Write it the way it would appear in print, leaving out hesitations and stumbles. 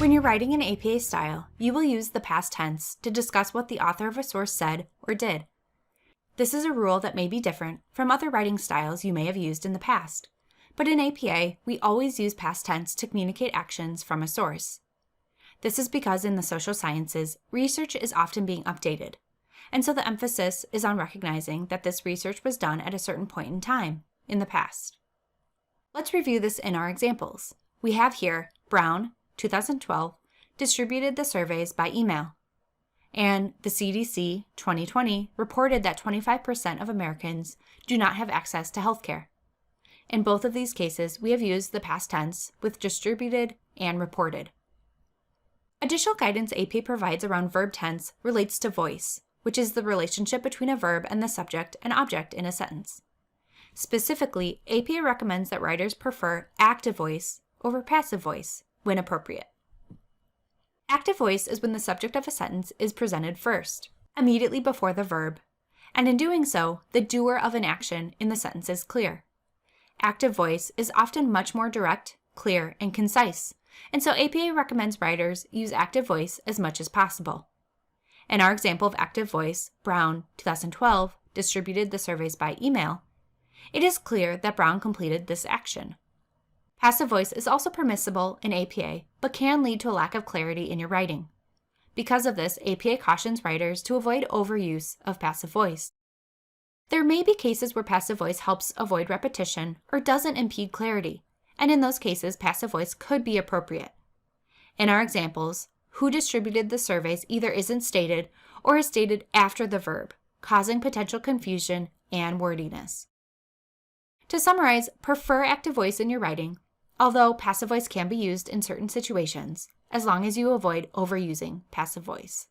When you're writing in APA style, you will use the past tense to discuss what the author of a source said or did. This is a rule that may be different from other writing styles you may have used in the past, but in APA, we always use past tense to communicate actions from a source. This is because in the social sciences, research is often being updated, and so the emphasis is on recognizing that this research was done at a certain point in time, in the past. Let's review this in our examples. We have here Brown, 2012, distributed the surveys by email. And the CDC 2020 reported that 25% of Americans do not have access to healthcare. In both of these cases, we have used the past tense with distributed and reported. Additional guidance APA provides around verb tense relates to voice, which is the relationship between a verb and the subject and object in a sentence. Specifically, APA recommends that writers prefer active voice over passive voice when appropriate. Active voice is when the subject of a sentence is presented first, immediately before the verb, and in doing so, the doer of an action in the sentence is clear. Active voice is often much more direct, clear, and concise, and so APA recommends writers use active voice as much as possible. In our example of active voice, Brown, 2012, distributed the surveys by email, it is clear that Brown completed this action. Passive voice is also permissible in APA, but can lead to a lack of clarity in your writing. Because of this, APA cautions writers to avoid overuse of passive voice. There may be cases where passive voice helps avoid repetition or doesn't impede clarity, and in those cases, passive voice could be appropriate. In our examples, who distributed the surveys either isn't stated or is stated after the verb, causing potential confusion and wordiness. To summarize, prefer active voice in your writing, although passive voice can be used in certain situations, as long as you avoid overusing passive voice.